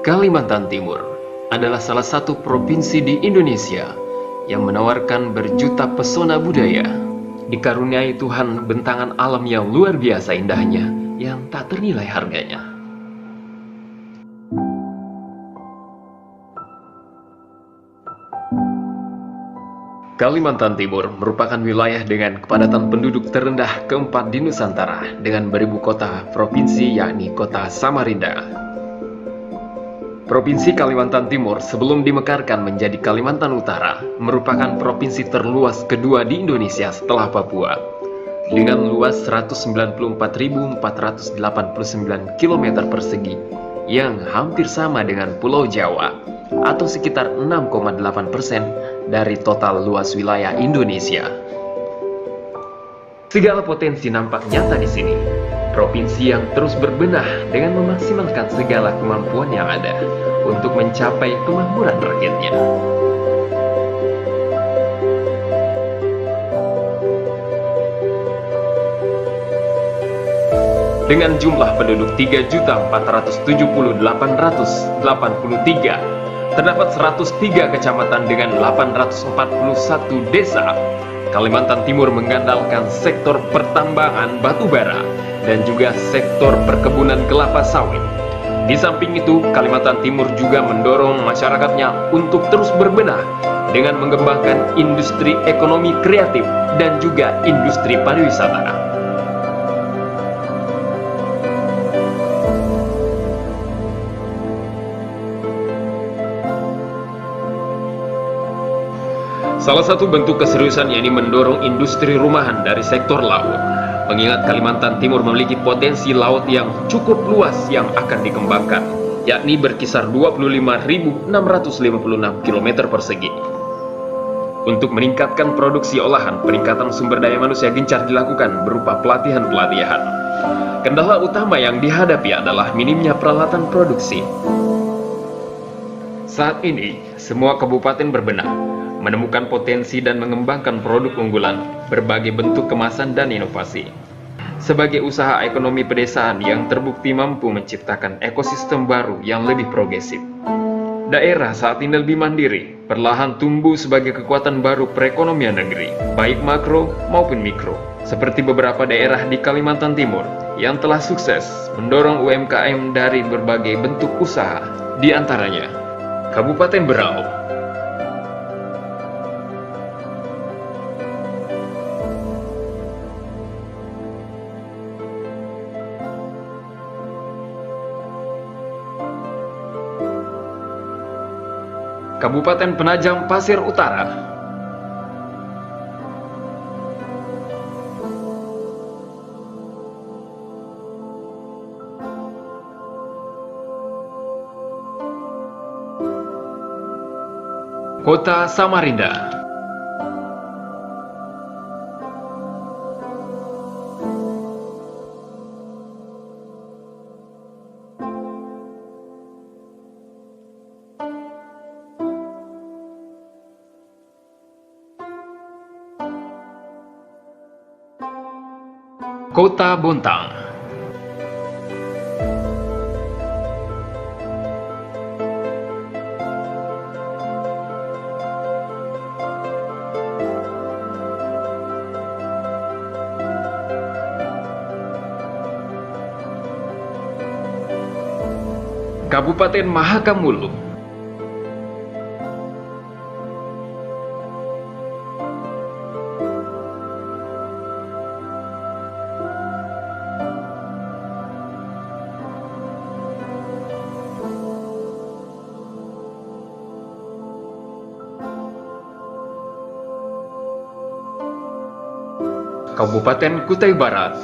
Kalimantan Timur adalah salah satu provinsi di Indonesia yang menawarkan berjuta pesona budaya. Dikaruniai Tuhan bentangan alam yang luar biasa indahnya yang tak ternilai harganya. Kalimantan Timur merupakan wilayah dengan kepadatan penduduk terendah keempat di Nusantara dengan beribu kota provinsi, yakni kota Samarinda. Provinsi Kalimantan Timur sebelum dimekarkan menjadi Kalimantan Utara merupakan provinsi terluas kedua di Indonesia setelah Papua dengan luas 194.489 km persegi yang hampir sama dengan Pulau Jawa atau sekitar 6,8% dari total luas wilayah Indonesia. Segala potensi nampak nyata di sini. Provinsi yang terus berbenah dengan memaksimalkan segala kemampuan yang ada untuk mencapai kemakmuran rakyatnya. Dengan jumlah penduduk 3.478.883, terdapat 103 kecamatan dengan 841 desa. Kalimantan Timur mengandalkan sektor pertambangan batu bara dan juga sektor perkebunan kelapa sawit. Di samping itu, Kalimantan Timur juga mendorong masyarakatnya untuk terus berbenah dengan mengembangkan industri ekonomi kreatif dan juga industri pariwisata. Salah satu bentuk keseriusan yakni mendorong industri rumahan dari sektor laut. Mengingat Kalimantan Timur memiliki potensi laut yang cukup luas yang akan dikembangkan, yakni berkisar 25.656 km persegi. Untuk meningkatkan produksi olahan, peningkatan sumber daya manusia gencar dilakukan berupa pelatihan-pelatihan. Kendala utama yang dihadapi adalah minimnya peralatan produksi. Saat ini, semua kabupaten berbenah, menemukan potensi dan mengembangkan produk unggulan, berbagai bentuk kemasan dan inovasi. Sebagai usaha ekonomi pedesaan yang terbukti mampu menciptakan ekosistem baru yang lebih progresif. Daerah saat ini lebih mandiri, perlahan tumbuh sebagai kekuatan baru perekonomian negeri, baik makro maupun mikro. Seperti beberapa daerah di Kalimantan Timur yang telah sukses mendorong UMKM dari berbagai bentuk usaha, di antaranya Kabupaten Berau, Kabupaten Penajam Pasir Utara, Kota Samarinda, Kota Bontang, Kabupaten Mahakam Hulu, Kabupaten Kutai Barat,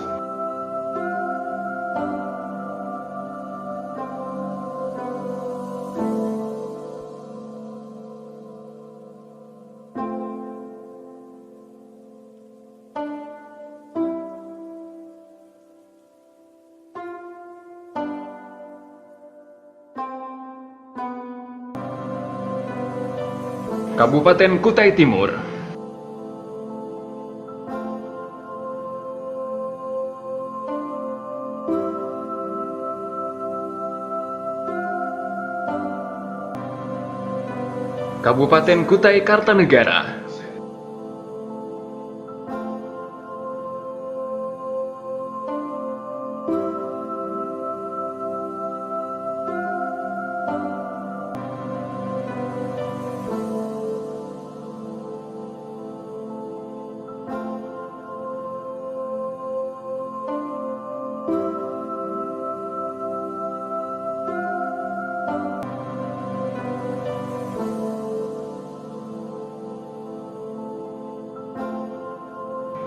Kabupaten Kutai Timur, Kabupaten Kutai Kartanegara.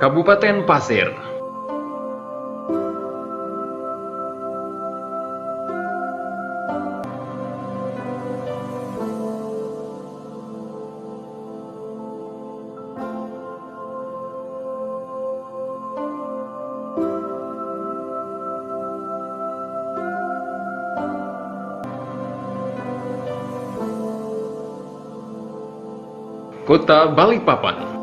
Kabupaten Pasir. Kota Balikpapan.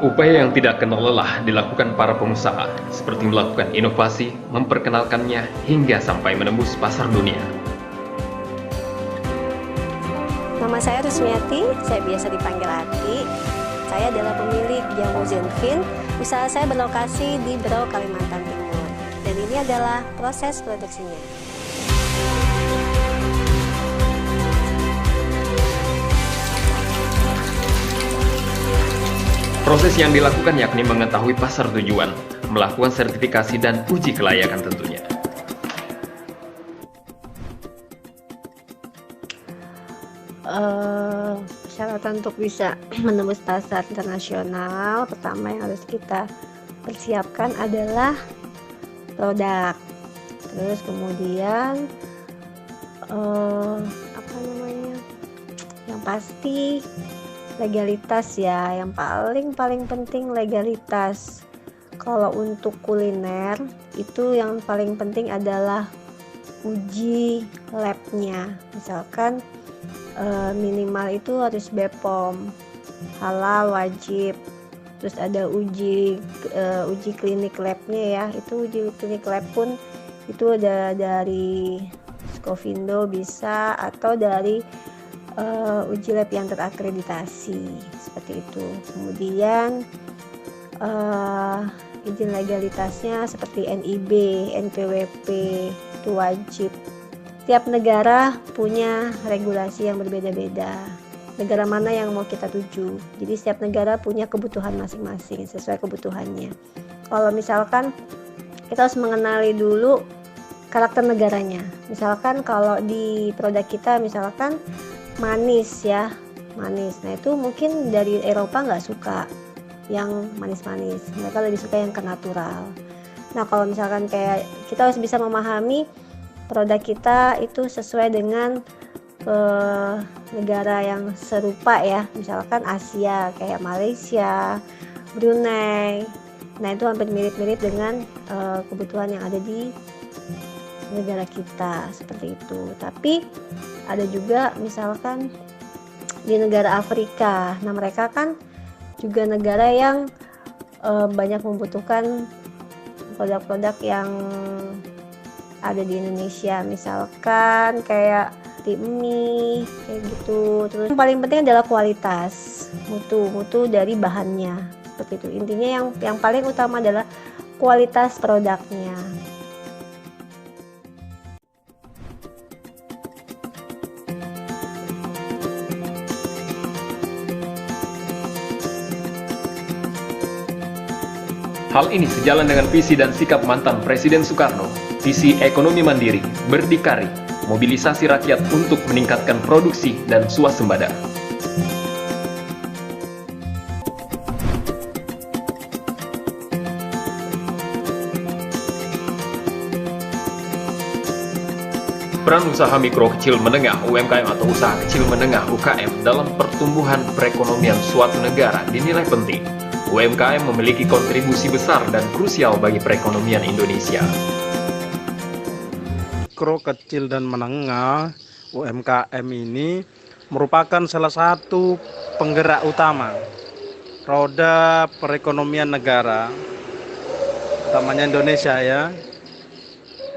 Upaya yang tidak kenal lelah dilakukan para pengusaha, seperti melakukan inovasi, memperkenalkannya, hingga sampai menembus pasar dunia. Nama saya Rusmiati, saya biasa dipanggil Ati. Saya adalah pemilik jamu Zenfin. Usaha saya berlokasi di Berau, Kalimantan Timur. Dan ini adalah proses produksinya. Proses yang dilakukan yakni mengetahui pasar tujuan, melakukan sertifikasi dan uji kelayakan tentunya. Persyaratan untuk bisa menembus pasar internasional, pertama yang harus kita persiapkan adalah produk. Terus kemudian yang pasti legalitas ya, yang paling penting legalitas. Kalau untuk kuliner itu yang paling penting adalah uji labnya. Misalkan minimal itu harus BPOM, halal wajib. Terus ada uji klinik labnya ya. Itu uji klinik lab pun itu ada dari Skovindo bisa, atau dari uji lab yang terakreditasi seperti itu. Kemudian izin legalitasnya seperti NIB, NPWP itu wajib. Tiap negara punya regulasi yang berbeda-beda. Negara mana yang mau kita tuju. Jadi setiap negara punya kebutuhan masing-masing sesuai kebutuhannya. Kalau misalkan kita harus mengenali dulu karakter negaranya. Misalkan kalau di produk kita misalkan manis ya, manis. Nah itu mungkin dari Eropa nggak suka yang manis-manis, mereka lebih suka yang ke natural. Nah kalau misalkan kayak kita harus bisa memahami produk kita itu sesuai dengan negara yang serupa ya, misalkan Asia kayak Malaysia, Brunei. Nah itu hampir mirip-mirip dengan kebutuhan yang ada di negara kita seperti itu. Tapi ada juga misalkan di negara Afrika. Nah mereka kan juga negara yang banyak membutuhkan produk-produk yang ada di Indonesia. Misalkan kayak mie kayak gitu. Terus yang paling penting adalah kualitas, mutu dari bahannya seperti itu. Intinya yang paling utama adalah kualitas produknya. Hal ini sejalan dengan visi dan sikap mantan Presiden Soekarno, visi ekonomi mandiri, berdikari, mobilisasi rakyat untuk meningkatkan produksi dan swasembada. Peran usaha mikro kecil menengah UMKM atau usaha kecil menengah UKM dalam pertumbuhan perekonomian suatu negara dinilai penting. UMKM memiliki kontribusi besar dan krusial bagi perekonomian Indonesia. mikro, kecil, dan menengah UMKM ini merupakan salah satu penggerak utama roda perekonomian negara, utamanya Indonesia ya.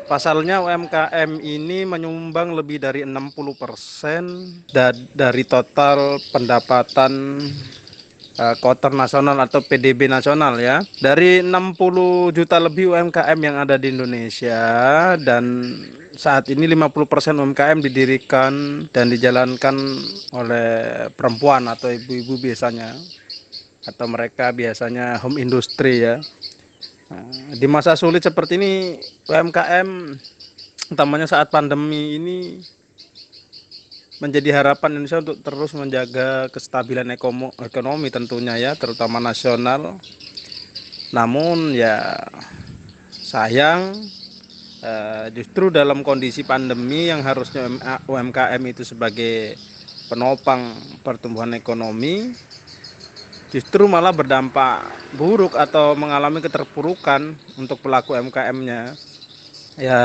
Pasalnya UMKM ini menyumbang lebih dari 60% dari total pendapatan kotor nasional atau PDB nasional ya. Dari 60 juta lebih UMKM yang ada di Indonesia, dan saat ini 50% UMKM didirikan dan dijalankan oleh perempuan atau ibu-ibu biasanya, atau mereka biasanya home industry ya. Di masa sulit seperti ini, UMKM utamanya saat pandemi ini menjadi harapan Indonesia untuk terus menjaga kestabilan ekonomi tentunya ya, terutama nasional. Namun ya sayang, justru dalam kondisi pandemi yang harusnya UMKM itu sebagai penopang pertumbuhan ekonomi, justru malah berdampak buruk atau mengalami keterpurukan untuk pelaku UMKM-nya. Ya,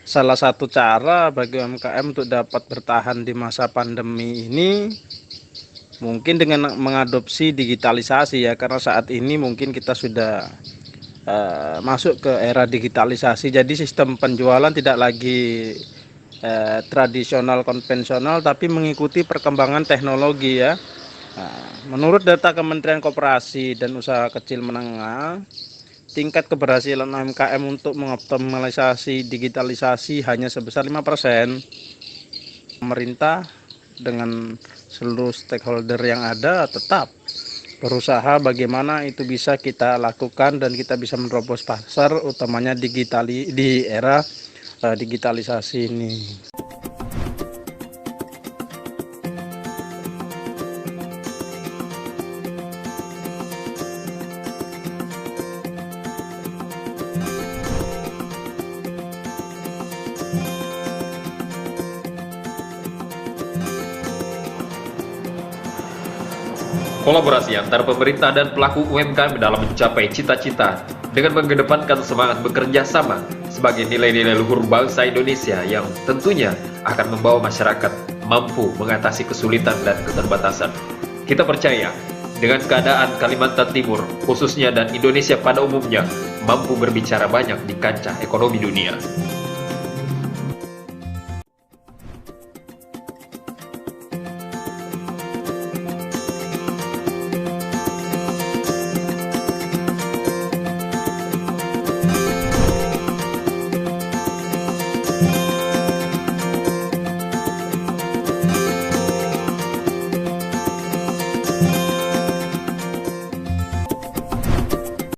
salah satu cara bagi UMKM untuk dapat bertahan di masa pandemi ini mungkin dengan mengadopsi digitalisasi ya, karena saat ini mungkin kita sudah masuk ke era digitalisasi. Jadi sistem penjualan tidak lagi tradisional konvensional, tapi mengikuti perkembangan teknologi ya. Menurut data Kementerian Koperasi dan Usaha Kecil Menengah, tingkat keberhasilan UMKM untuk mengoptimalisasi digitalisasi hanya sebesar 5%. Pemerintah dengan seluruh stakeholder yang ada tetap berusaha bagaimana itu bisa kita lakukan dan kita bisa menerobos pasar, utamanya di era digitalisasi ini. Kolaborasi antara pemerintah dan pelaku UMKM dalam mencapai cita-cita dengan mengedepankan semangat bekerja sama sebagai nilai-nilai luhur bangsa Indonesia yang tentunya akan membawa masyarakat mampu mengatasi kesulitan dan keterbatasan. Kita percaya dengan keadaan Kalimantan Timur khususnya dan Indonesia pada umumnya mampu berbicara banyak di kancah ekonomi dunia.